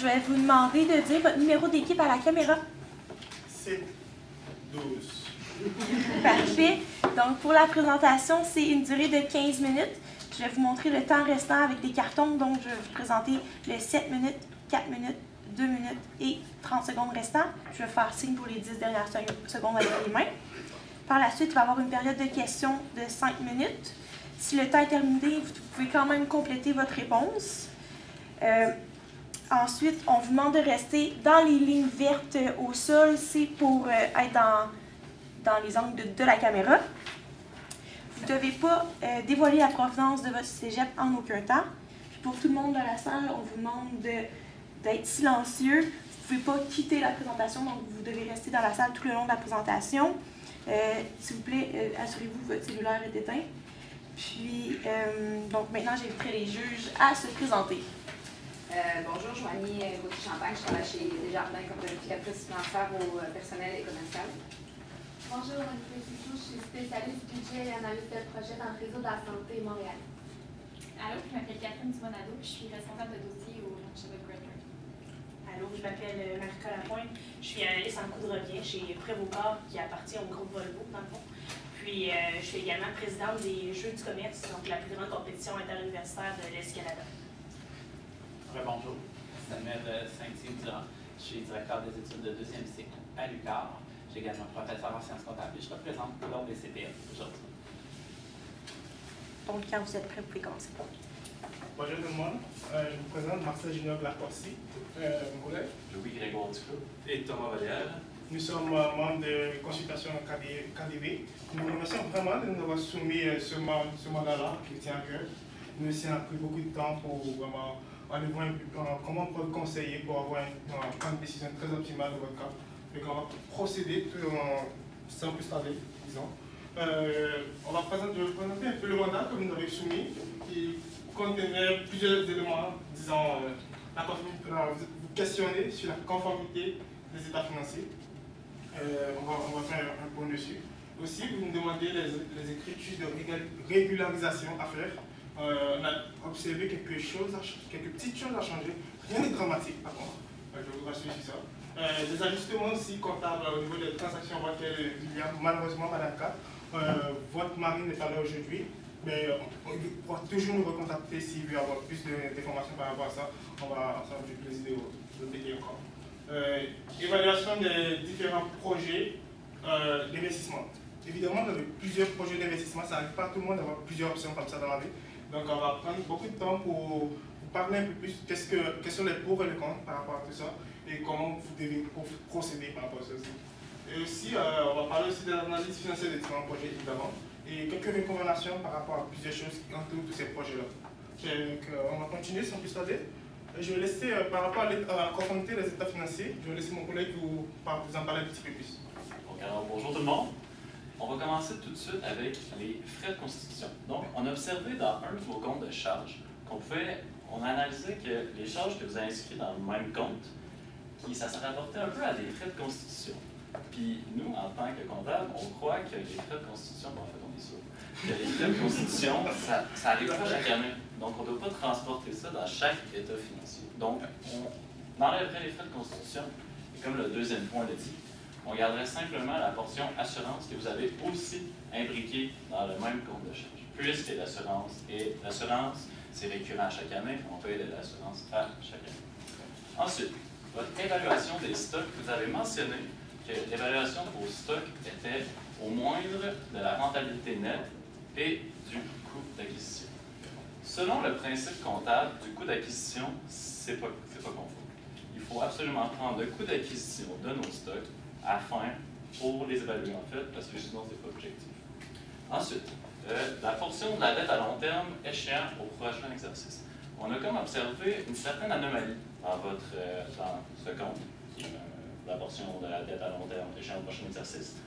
je vais vous demander de dire votre numéro d'équipe à la caméra. C'est 12. Parfait. Donc, pour la présentation, c'est une durée de 15 minutes. Je vais vous montrer le temps restant avec des cartons. Donc, je vais vous présenter les 7 minutes, 4 minutes, 2 minutes et 30 secondes restants. Je vais faire signe pour les 10 dernières secondes avec les mains. Par la suite, il va y avoir une période de questions de 5 minutes. Si le temps est terminé, vous pouvez quand même compléter votre réponse. Ensuite, on vous demande de rester dans les lignes vertes au sol. C'est pour être dans les angles de la caméra. Vous ne devez pas dévoiler la provenance de votre cégep en aucun temps. Puis pour tout le monde dans la salle, on vous demande d'être silencieux. Vous ne pouvez pas quitter la présentation, donc vous devez rester dans la salle tout le long de la présentation. S'il vous plaît, assurez-vous que votre cellulaire est éteint. Puis, donc maintenant, j'inviterai les juges à se présenter. Bonjour, je m'appelle Gauthier-Champagne, je travaille chez Desjardins comme planificatrice financière au personnel et commercial. Bonjour, Olivier Sicou, je suis spécialiste budget et analyse de projet dans le réseau de la santé Montréal. Allô, je m'appelle Catherine Dumonado, je suis responsable de dossier au Cheveux Greater. Allô, je m'appelle Marika Lapointe, je suis analyste en coût de revient chez Prévocor qui appartient au groupe Volvo dans le fond. Puis je suis également présidente des Jeux du commerce, donc la plus grande compétition interuniversitaire de l'Est Canada. Bonjour, Samuel Saint-Hilaire, je suis directeur des études de deuxième cycle à l'UQAR. Je suis également professeur en sciences comptables et je représente l'ordre des CPF aujourd'hui. Donc, quand vous êtes prêts, vous pouvez commencer. Bonjour tout le monde, je vous présente Marcel Junior Lacorsi, mon collègue. Louis Grégoire Duclos et Thomas Vallière. Nous sommes membres de consultation KDV. Nous vous remercions vraiment de nous avoir soumis ce mandat-là qui tient à cœur. Nous aussi, on a pris beaucoup de temps pour vraiment aller voir comment on peut conseiller pour avoir une décision très optimale de votre cas. Donc on va procéder sans plus tarder, disons. On va présenter un peu le mandat que vous nous avez soumis, qui contenait plusieurs éléments, disons, vous questionner sur la conformité des états financiers. On va faire un point dessus. Aussi, vous nous demandez les écritures de régularisation à faire. On a observé quelques petites choses à changer. Rien de dramatique, par contre. Je vous rassure sur ça. Des ajustements aussi comptables au niveau des transactions. On voit qu'il y a malheureusement, Madame Kat, votre mari n'est pas là aujourd'hui, mais on pourra toujours nous recontacter s'il veut avoir plus d'informations par rapport à ça. On va avoir du plaisir de payer encore. Évaluation des différents projets d'investissement. Évidemment, vous avez plusieurs projets d'investissement, ça n'arrive pas à tout le monde d'avoir plusieurs options comme ça dans la vie. Donc, on va prendre beaucoup de temps pour vous parler un peu plus quels sont les pour et les contre par rapport à tout ça et comment vous devez procéder par rapport à ça aussi. Et aussi, on va parler aussi de l'analyse financière des différents projets, évidemment, et quelques recommandations par rapport à plusieurs choses qui entourent tous ces projets-là. Donc, on va continuer sans plus tarder. Je vais laisser, par rapport à la conformité des états financiers, je vais laisser mon collègue vous en parler un petit peu plus. Donc, alors, bonjour tout le monde. On va commencer tout de suite avec les frais de constitution. Donc, on a observé dans un de vos comptes de charges on a analysé que les charges que vous avez inscrites dans le même compte, ça se rapportait un peu à des frais de constitution. Puis nous, en tant que comptable, on croit que les frais de constitution, bon, en fait, on est sûr, que les frais de constitution, ça arrive pas chaque année. Donc, on ne doit pas transporter ça dans chaque état financier. Donc, on enlèverait les frais de constitution, et comme le deuxième point le dit, on garderait simplement la portion assurance que vous avez aussi imbriquée dans le même compte de charge. Puisque l'assurance, c'est récurrent à chaque année, on paye de l'assurance à chaque année. Ensuite, votre évaluation des stocks, vous avez mentionné que l'évaluation de vos stocks était au moindre de la rentabilité nette et du coût d'acquisition. Selon le principe comptable du coût d'acquisition, c'est pas conforme. Il faut absolument prendre le coût d'acquisition de nos stocks afin pour les évaluer en fait, parce que sinon c'est pas objectif. Ensuite, la portion de la dette à long terme échéant au prochain exercice. On a comme observé une certaine anomalie dans ce compte, qui est la portion de la dette à long terme échéant au prochain exercice,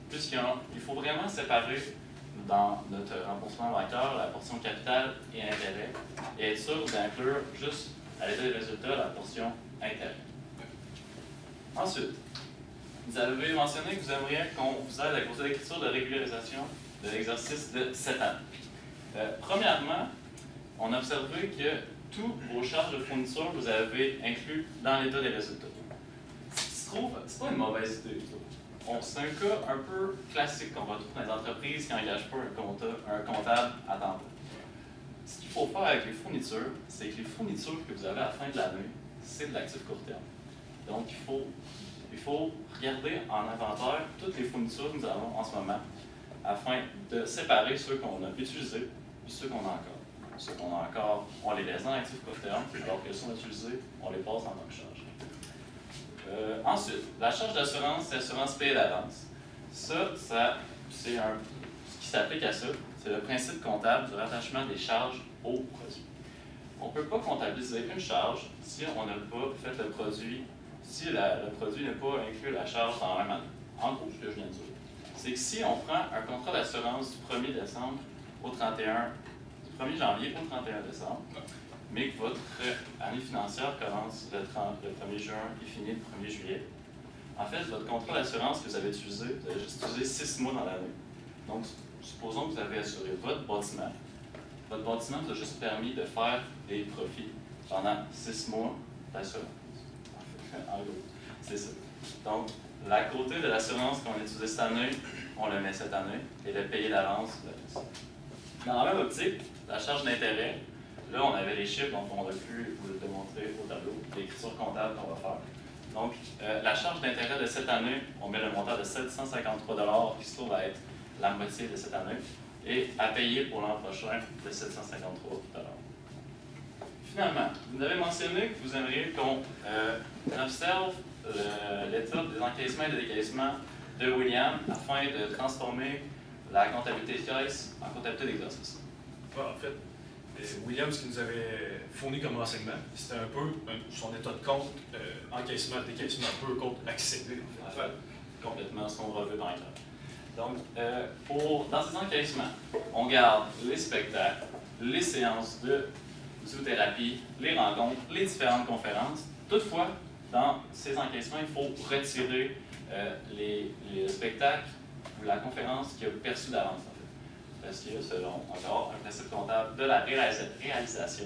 puisqu'il faut vraiment séparer dans notre remboursement bancaire la portion capital et intérêt, et être sûr d'inclure juste à l'état des résultats la portion intérêt. Ensuite, vous avez mentionné que vous aimeriez qu'on vous aide avec vos écritures de régularisation de l'exercice de 7 ans. Premièrement, on a observé que tous vos charges de fourniture, vous avez inclus dans l'état des résultats. Ce qui se trouve, c'est pas une mauvaise idée. C'est un cas un peu classique qu'on va trouver dans les entreprises qui n'engagent pas un comptable à temps plein. Ce qu'il faut faire avec les fournitures, c'est que les fournitures que vous avez à la fin de l'année, c'est de l'actif court terme. Donc, il faut regarder en inventaire toutes les fournitures que nous avons en ce moment afin de séparer ceux qu'on a utilisés et ceux qu'on a encore. Ceux qu'on a encore, on les laisse dans l'actif court terme, alors que ceux qu'on a utilisés, on les passe en tant que charge. Ensuite, la charge d'assurance, c'est l'assurance payée d'avance. Ça c'est ce qui s'applique à ça, c'est le principe comptable du rattachement des charges au produit. On ne peut pas comptabiliser une charge si on n'a pas fait le produit, si le produit n'a pas inclus la charge dans la même année. En gros, ce que je viens de dire, c'est que si on prend un contrat d'assurance du 1er décembre au 31, du 1er janvier au 31 décembre, mais que votre année financière commence le 1er juin et finit le 1er juillet, en fait, votre contrat d'assurance que vous avez utilisé, vous avez juste utilisé 6 mois dans l'année. Donc, supposons que vous avez assuré votre bâtiment. Votre bâtiment vous a juste permis de faire des profits pendant 6 mois d'assurance. En gros, c'est ça. Donc, la côté de l'assurance qu'on a utilisée cette année, on le met cette année, et le payer d'avance, dans la même optique, la charge d'intérêt, là, on avait les chiffres, donc on aurait pu vous le démontrer au tableau, l'écriture comptable qu'on va faire. Donc, la charge d'intérêt de cette année, on met le montant de 753 $ qui se trouve à être la moitié de cette année, et à payer pour l'an prochain de 753 $. Finalement, vous avez mentionné que vous aimeriez qu'on observe l'état des encaissements et des décaissements de William afin de transformer la comptabilité de caisse en comptabilité d'exercice. En fait, William, ce qu'il nous avait fourni comme renseignement, c'était un peu son état de compte, encaissement, décaissement, un peu compte accéléré. En fait, complètement ce qu'on revient dans les cas. Donc, dans ces encaissements, on garde les spectacles, les séances de zoothérapie, les rencontres, les différentes conférences. Toutefois, dans ces encaissements, il faut retirer les spectacles ou la conférence qui a perçu d'avance. Parce que selon encore un principe comptable de la réalisation,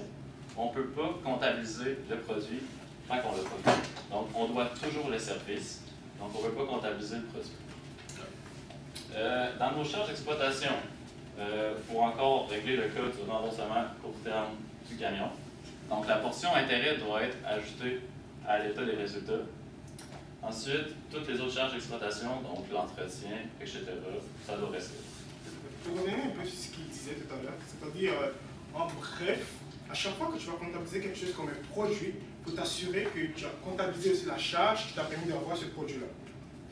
on ne peut pas comptabiliser le produit tant qu'on ne l'a pas fait. Donc, on doit toujours le service, donc on ne peut pas comptabiliser le produit. Dans nos charges d'exploitation, pour encore régler le cas du remboursement court terme du camion, donc la portion intérêt doit être ajoutée à l'état des résultats. Ensuite, toutes les autres charges d'exploitation, donc l'entretien, etc., ça doit rester. Pour revenir un peu sur ce qu'il disait tout à l'heure, c'est-à-dire, en bref, à chaque fois que tu vas comptabiliser quelque chose comme un produit, il faut t'assurer que tu as comptabilisé aussi la charge qui t'a permis d'avoir ce produit-là.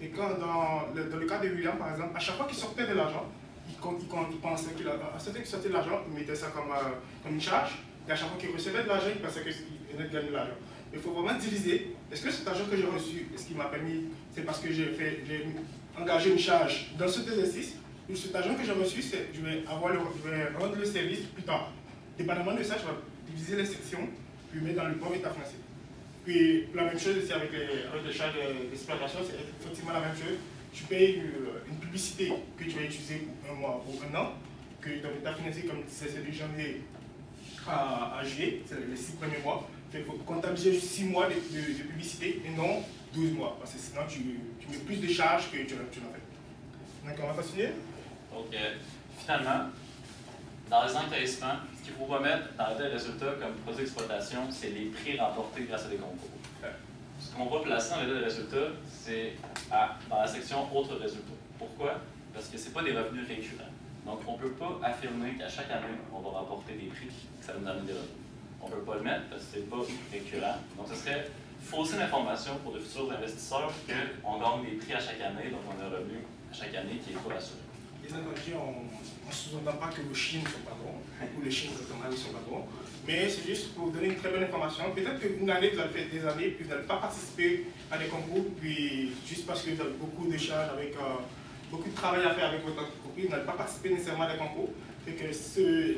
Et quand dans le cas de William, par exemple, à chaque fois qu'il sortait de l'argent, il pensait qu'il sortait de l'argent, il mettait ça comme une charge, et à chaque fois qu'il recevait de l'argent, il pensait qu'il venait de gagner de l'argent. Il faut vraiment diviser. Est-ce que cet argent que j'ai reçu, est-ce qu'il m'a permis, c'est parce que j'ai engagé une charge dans cet exercice? Ou cet argent que j'ai reçu, je vais rendre le service plus tard. Dépendamment de ça, je vais diviser les sections, puis mettre dans le bon état financier. Puis la même chose aussi avec les charges d'exploitation, c'est effectivement la même chose. Tu payes une publicité que tu vas utiliser pour un mois ou un an, que ton état financier, comme tu disais, c'est de janvier à juillet, c'est les 6 premiers mois. Il faut comptabiliser juste 6 mois de publicité et non 12 mois, parce que sinon tu mets plus de charges que tu n'as fait. Donc on va continuer. Donc, finalement, dans les encaissements, ce qu'il ne faut pas mettre dans le résultat comme produit d'exploitation, c'est les prix remportés grâce à des concours. Ce qu'on va placer dans le résultat, c'est dans la section autres résultats. Pourquoi? Parce que ce n'est pas des revenus récurrents. Donc, on ne peut pas affirmer qu'à chaque année, on va remporter des prix, que ça va nous amener des revenus. On ne peut pas le mettre parce que ce n'est pas récurrent. Donc, ce serait fausser l'information pour de futurs investisseurs qu'on gagne des prix à chaque année, donc on a un revenu à chaque année qui est pas assuré. Bien entendu, on ne sous-entend pas que les Chines ne sont pas bons, ou les Chines ne sont pas bons, mais c'est juste pour donner une très bonne information. Peut-être qu'une année, vous avez fait des années, puis vous n'allez pas participer à des concours, puis juste parce que vous avez beaucoup de charges, avec beaucoup de travail à faire avec votre entreprise, vous n'allez pas participer nécessairement à des concours. Fait que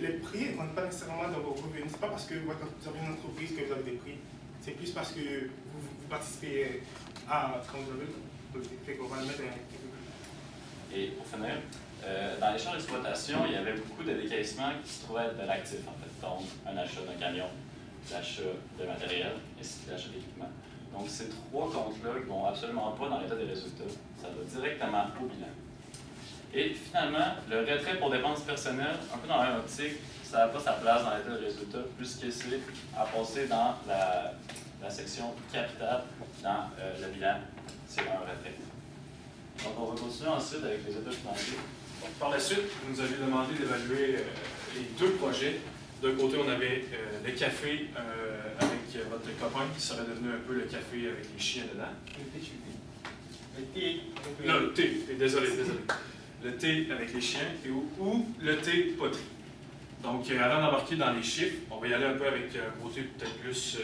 les prix ne rentrent pas nécessairement dans vos revenus. Ce n'est pas parce que vous avez une entreprise que vous avez des prix, c'est plus parce que vous participez à quand vous avez le fait qu'on va le mettre un peu plus. Et pour finir, dans les charges d'exploitation, il y avait beaucoup de décaissements qui se trouvaient être de l'actif, en fait. Donc, un achat d'un camion, l'achat de matériel ainsi que l'achat d'équipement. Donc, ces trois comptes-là ne vont absolument pas dans l'état des résultats. Ça va directement au bilan. Et finalement, le retrait pour dépenses personnelles, un peu dans la même optique, ça n'a pas sa place dans l'état des résultats, puisque c'est à passer dans la section capital dans le bilan. C'est un retrait. Donc, on va continuer ensuite avec les états financiers. Donc, par la suite, vous nous avez demandé d'évaluer les deux projets. D'un côté, on avait le café avec votre copain, qui serait devenu un peu le café avec les chiens dedans. Le thé. Non, le thé, désolé. Le thé avec les chiens ou le thé poterie. Donc, avant d'embarquer dans les chiffres, on va y aller un peu avec un côté peut-être plus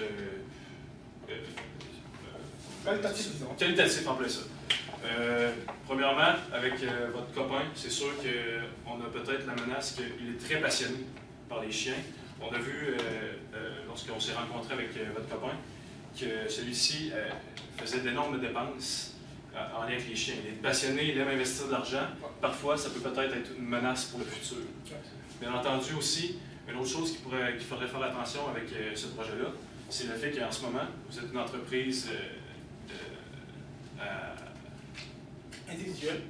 qualitatif en plein ça. Premièrement, avec votre copain, c'est sûr qu'on a peut-être la menace qu'il est très passionné par les chiens. On a vu, lorsqu'on s'est rencontré avec votre copain, que celui-ci faisait d'énormes dépenses en lien avec les chiens. Il est passionné, il aime investir de l'argent. Parfois, ça peut peut-être être une menace pour le futur. Bien entendu aussi, une autre chose qu'il faudrait faire attention avec ce projet-là, c'est le fait qu'en ce moment, vous êtes une entreprise individuelle.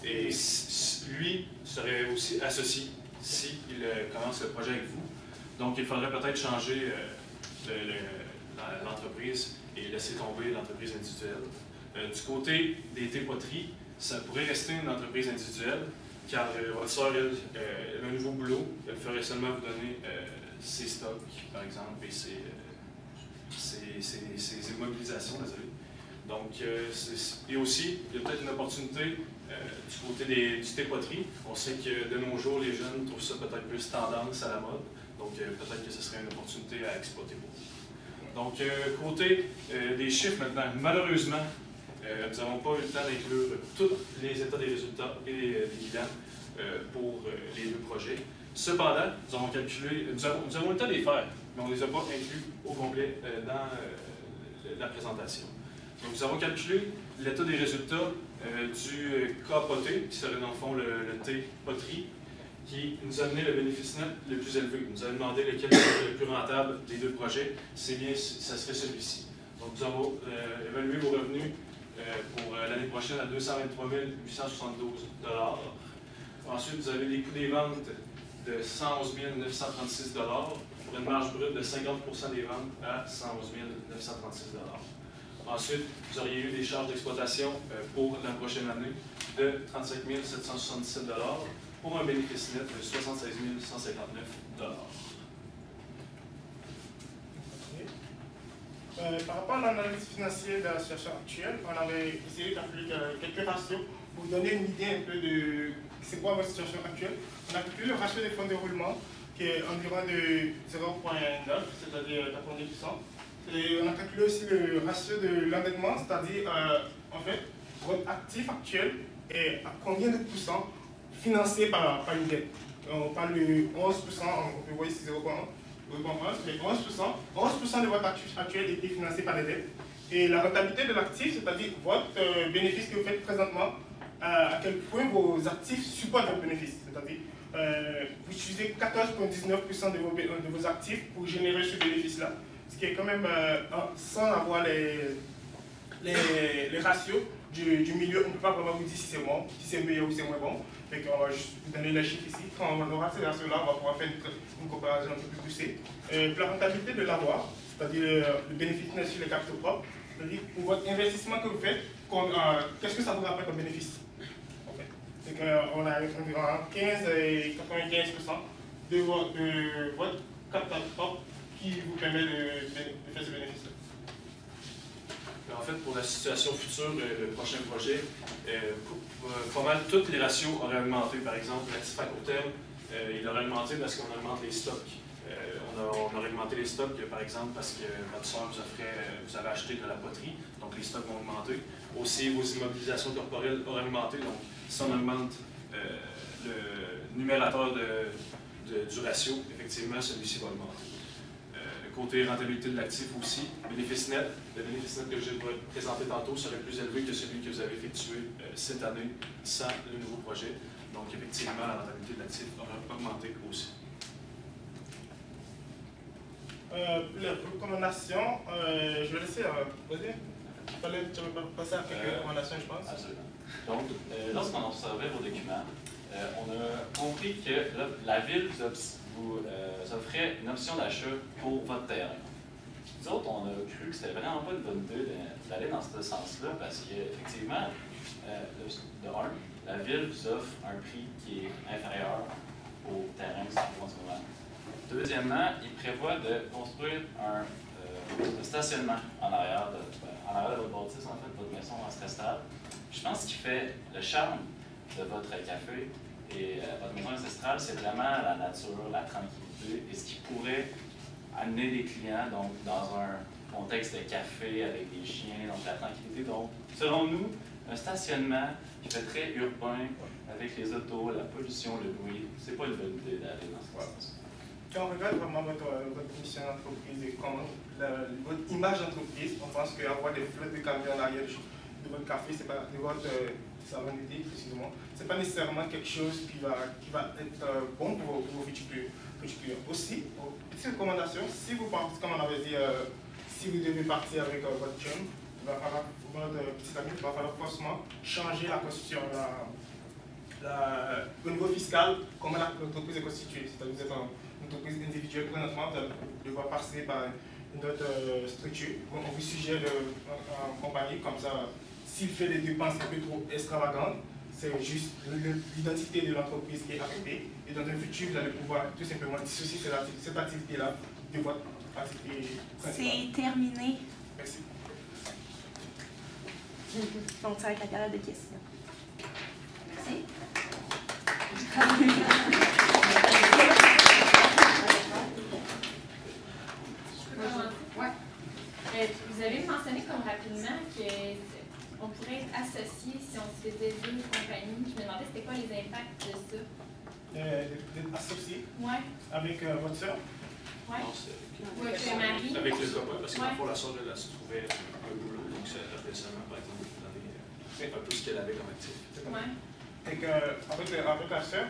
Et lui serait aussi associé s'il commence le projet avec vous. Donc, il faudrait peut-être changer l'entreprise et laisser tomber l'entreprise individuelle. Du côté des thé-poteries, ça pourrait rester une entreprise individuelle, car votre soeur, elle a un nouveau boulot. Elle ferait seulement vous donner ses stocks, par exemple, et ses immobilisations, désolé. Donc, et aussi, il y a peut-être une opportunité du côté du thé-poterie. On sait que de nos jours, les jeunes trouvent ça peut-être plus tendance à la mode. Donc, peut-être que ce serait une opportunité à exploiter pour vous. Donc, côté des chiffres maintenant, malheureusement, nous n'avons pas eu le temps d'inclure tous les états des résultats et des bilans pour les deux projets. Cependant, nous avons calculé, nous avons le temps de les faire, mais on ne les a pas inclus au complet dans la présentation. Donc, nous avons calculé l'état des résultats du cas poté, qui serait dans le fond le thé poterie, qui nous a donné le bénéfice net le plus élevé. Nous avons demandé lequel serait le plus rentable des deux projets. C'est bien, ça serait celui-ci. Donc, nous avons évalué vos revenus pour l'année prochaine à 223 872 $. Ensuite, vous avez les coûts des ventes de 111 936 $ pour une marge brute de 50% des ventes à 111 936 $. Ensuite, vous auriez eu des charges d'exploitation pour la prochaine année de 35 777 $ pour un bénéfice net de 76 159 $. Par rapport à l'analyse financière de la situation actuelle, on avait essayé de calculer quelques ratios pour vous donner une idée un peu de c'est quoi votre situation actuelle. On a calculé le ratio des fonds de roulement qui est environ de 0,9, c'est-à-dire 90%. Et on a calculé aussi le ratio de l'endettement, c'est-à-dire en fait votre actif actuel est à combien de pourcents financé par une dette. On parle de 11%, on peut voir ici 0,1. Mais 11% de votre actif actuel est financé par les dettes. Et la rentabilité de l'actif, c'est-à-dire votre bénéfice que vous faites présentement, à quel point vos actifs supportent votre bénéfice. C'est-à-dire vous utilisez 14,19% de vos actifs pour générer ce bénéfice-là, ce qui est quand même sans avoir les ratios du milieu. On ne peut pas vraiment vous dire si c'est bon, si c'est meilleur ou si c'est moins bon. Donc on va juste vous donner les chiffres ici. Quand on aura ces ratios-là, on va pouvoir faire une comparaison un peu plus poussée. La rentabilité de l'avoir, c'est-à-dire le bénéfice net sur les capitaux propres, c'est-à-dire pour votre investissement que vous faites, qu'est-ce que ça vous rapporte comme bénéfice en fait. Donc on a environ 15 et 95% de votre capital propre qui vous permet de faire ce bénéfice-là. En fait, pour la situation future, le prochain projet, pas mal tous les ratios auraient augmenté. Par exemple, l'actif à court terme, il aurait augmenté parce qu'on augmente les stocks. On aurait augmenté les stocks, par exemple, parce que votre soeur vous avez acheté de la poterie, donc les stocks vont augmenter. Aussi, vos immobilisations corporelles auraient augmenté, donc si on augmente le numérateur du ratio, effectivement, celui-ci va augmenter. Côté rentabilité de l'actif aussi, bénéfice net, le bénéfice net que j'ai présenté tantôt serait plus élevé que celui que vous avez effectué cette année sans le nouveau projet. Donc, effectivement, la rentabilité de l'actif aura augmenté aussi. Les recommandations, je vais laisser poser. Tu vas passer à quelques recommandations, je pense. Absolument. Donc, lorsqu'on observait vos documents, on a compris que la ville vous offrait une option d'achat pour votre terrain. Nous autres, on a cru que c'était vraiment pas une bonne idée d'aller dans ce sens-là parce qu'effectivement, de un, la ville vous offre un prix qui est inférieur au terrain qui se trouve en ce moment. Deuxièmement, il prévoit de construire un stationnement en arrière de votre bâtisse, en fait, de votre maison ancestrale. Je pense qu'il fait le charme de votre café et votre maison ancestrale, c'est vraiment la nature, la tranquillité et ce qui pourrait amener des clients donc, dans un contexte de café avec des chiens, donc la tranquillité. Donc, selon nous, un stationnement qui fait très urbain avec les autos, la pollution, le bruit, c'est pas une bonne idée d'aller dans ce sens. Quand on regarde vraiment votre mission d'entreprise et votre image d'entreprise, on pense qu'avoir des flottes de camions en arrière de votre café, c'est pas de votre salon d'été précisément, c'est pas nécessairement quelque chose qui va être bon pour vos futurs clients. Aussi, petite recommandation, si vous partez, comme on avait dit, si vous devez partir avec votre jeune, il va falloir, votre petit ami, il va falloir forcément changer la constitution, au niveau fiscal, comment l'entreprise est constituée. C'est-à-dire que vous êtes une entreprise individuelle, présentement, vous allez devoir passer par une autre structure. On vous suggère en compagnie, comme ça, s'il fait des dépenses un peu trop extravagantes, c'est juste l'identité de l'entreprise qui est affectée. Et dans un futur, vous allez pouvoir tout simplement dissocier cette activité-là de votre activité principale. C'est terminé. Merci. Donc, ça va être la période de questions. Merci. Ouais. Vous avez mentionné comme rapidement qu'on pourrait être associé si on se faisait deux compagnies. Je me demandais c'était quoi les impacts de ça? D'être associé Ouais. avec votre soeur? Ouais. Non, c'est Ou avec le mari. Avec le copain, parce que Ouais. pour la soeur, elle se trouvait un boulot, donc ça rappelait seulement, par exemple, donner un peu ce qu'elle avait comme actif. Ouais. Et avec la soeur,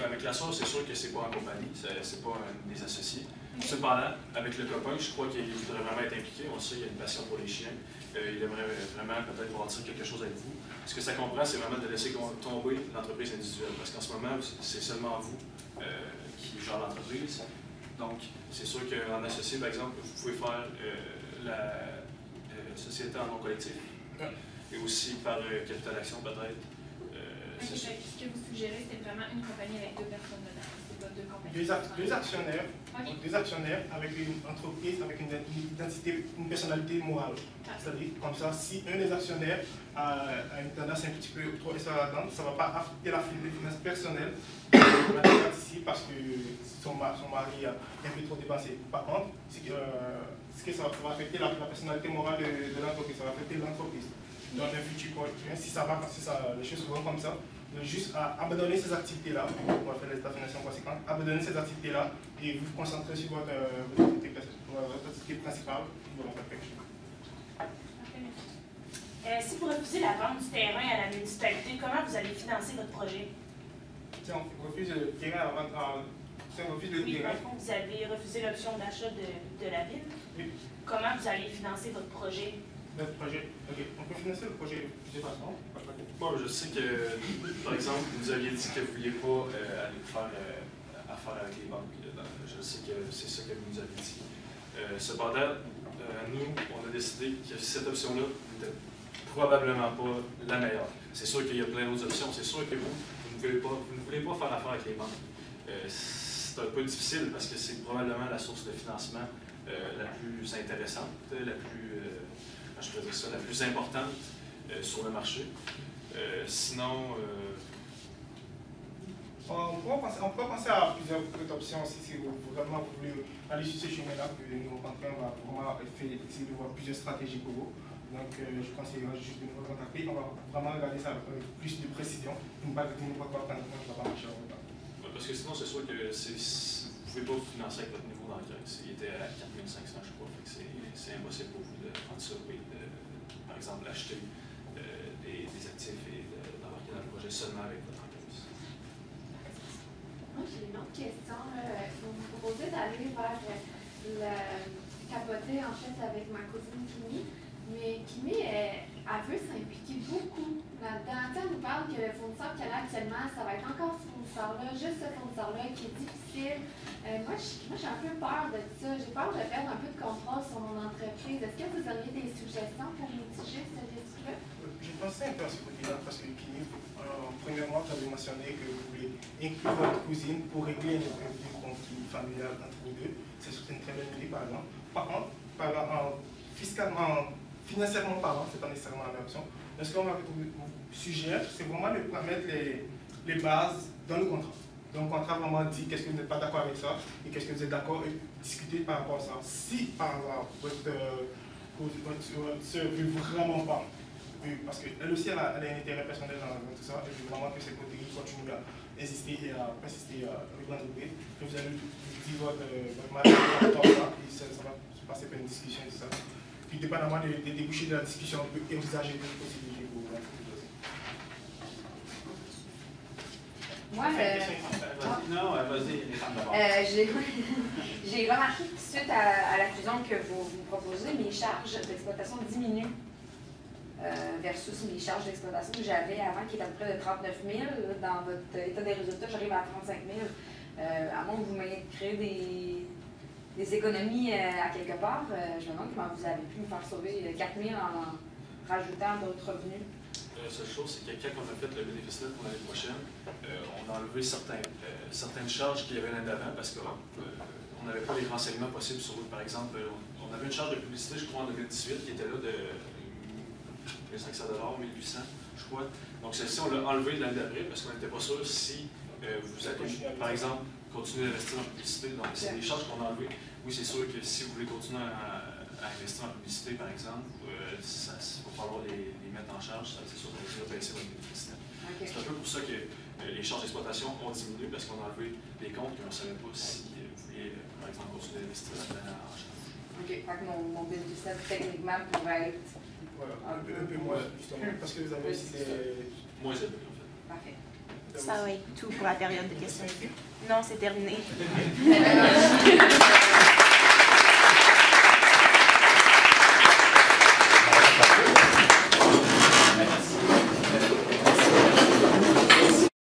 Avec la soeur, c'est sûr que c'est pas en compagnie, c'est pas des associés. Cependant, avec le copain, je crois qu'il voudrait vraiment être impliqué. On sait qu'il a une passion pour les chiens. Il aimerait vraiment peut-être bâtir quelque chose avec vous. Ce que ça comprend, c'est vraiment de laisser tomber l'entreprise individuelle. Parce qu'en ce moment, c'est seulement vous qui gère l'entreprise. Donc, c'est sûr qu'en associé, par exemple, vous pouvez faire la société en nom collectif. Et aussi par capital action, peut-être. Ce que vous suggérez, c'est vraiment une compagnie avec deux personnes dedans. C'est pas deux compagnies. Deux actionnaires. Okay. Deux actionnaires avec une entreprise, avec une identité, une personnalité morale. C'est-à-dire, comme ça, si un des actionnaires a une tendance un petit peu trop extravagante, ça ne va pas affecter la finance personnelle de la ici parce que son mari a un peu trop dépensé. Par contre, ça va affecter la personnalité morale de l'entreprise, ça va affecter l'entreprise. Dans un futur prochain, si les choses vont comme ça, juste à abandonner ces activités-là, on va faire les états financiers conséquents, abandonner ces activités-là et vous vous concentrer sur votre activité principale pour la perfection. Si vous refusez la vente du terrain à la municipalité, comment vous allez financer votre projet? Si on refuse le terrain à vendre, si on refuse le Oui, terrain. vous avez refusé l'option d'achat de la ville. Oui. Comment vous allez financer votre projet? Notre projet, ok. On peut financer le projet de plusieurs façons. Bon, je sais que, par exemple, vous aviez dit que vous ne vouliez pas aller faire affaire avec les banques. Je sais que c'est ça que vous nous avez dit. Cependant, nous, on a décidé que cette option-là n'était probablement pas la meilleure. C'est sûr qu'il y a plein d'autres options. C'est sûr que vous ne voulez pas faire affaire avec les banques. C'est un peu difficile parce que c'est probablement la source de financement la plus intéressante, la plus importante sur le marché. Sinon, on pourra penser à plusieurs options aussi si vraiment vous voulez aller sur ce chemin-là que nous rencontrons. On va vraiment essayer de voir plusieurs stratégies pour vous. Donc, je conseillerais juste de nous recontacter. On va vraiment regarder ça avec plus de précision. Nous ne pas quoi quand ça va pas marcher en même temps. Parce que sinon, c'est sûr que vous ne pouvez pas vous financer avec votre niveau d'enquête. Il était à 4500, je crois. C'est impossible pour vous de prendre ça, oui, par exemple, acheter des actifs et d'embarquer dans le projet seulement avec votre entreprise. Moi, j'ai une autre question. Vous me proposez d'aller vers capotais en fait avec ma cousine Kimi. Mais Kimi, elle veut s'impliquer beaucoup là-dedans. Elle nous parle que le fournisseur qu'elle a actuellement, ça va être encore ce fournisseur-là, juste ce fournisseur-là qui est difficile. Moi, j'ai un peu peur de ça. J'ai peur de perdre un peu de contrôle sur mon entreprise. Est-ce que vous auriez des suggestions pour mitiger ce risque-là? Je pensais un peu à ce côté-là parce que Kimi, premièrement, tu avais mentionné que vous voulez inclure votre cousine pour régler un conflit familial entre vous deux. C'est une très bonne idée, par exemple. Par contre, financièrement parlant, ce n'est pas nécessairement la même option. Mais ce qu'on vous suggère, c'est vraiment de mettre les bases dans le contrat. Donc, le contrat vraiment dit qu'est-ce que vous n'êtes pas d'accord avec ça et qu'est-ce que vous êtes d'accord et discuter par rapport à ça. Si, par exemple, votre soeur ne veut vraiment pas, parce qu'elle aussi elle a un intérêt personnel dans tout ça, et veut vraiment que ses côtés continuent à insister et à persister avec l'entreprise, que vous allez dire votre mari par rapport à ça, et ça va se passer par une discussion et tout ça. Puis, dépendamment des débouchés de la discussion, on peut envisager d'autres possibilités pour l'entreprise. Moi, Non, vas-y, les femmes d'abord. j'ai remarqué que suite à la fusion que vous proposez, mes charges d'exploitation diminuent versus mes charges d'exploitation que j'avais avant, qui étaient à peu près de 39 000. Dans votre état des résultats, j'arrive à 35 000. À moins que vous m'ayez créé des économies à quelque part, je me demande comment vous avez pu me faire sauver 4 000 en rajoutant d'autres revenus. La seule chose, c'est que quand on a fait le bénéfice net pour l'année prochaine, on a enlevé certaines charges qu'il y avait l'année d'avant parce qu'on n'avait pas les renseignements possibles sur eux. Par exemple, on avait une charge de publicité, je crois, en 2018 qui était là de 1500 $, 1800 je crois. Donc celle-ci, on l'a enlevée l'année d'après parce qu'on n'était pas sûr si vous allez, par exemple, continuer d'investir en publicité. Donc c'est des charges qu'on a enlevées. Oui, c'est sûr que si vous voulez continuer à investir en publicité, par exemple, il va falloir les mettre en charge, c'est sûr qu'on va baisser votre bénéfice net. Okay. C'est un peu pour ça que les charges d'exploitation ont diminué parce qu'on a enlevé les comptes et on ne savait pas si vous vouliez, par exemple, continuer d'investir là-dedans en charge. OK. Fait que mon bénéfice net, techniquement, pourrait être un peu moins, justement, parce que vous avez aussi des... Moins élevé, en fait. Parfait. Ça va être tout pour la période de questions. Non, c'est terminé.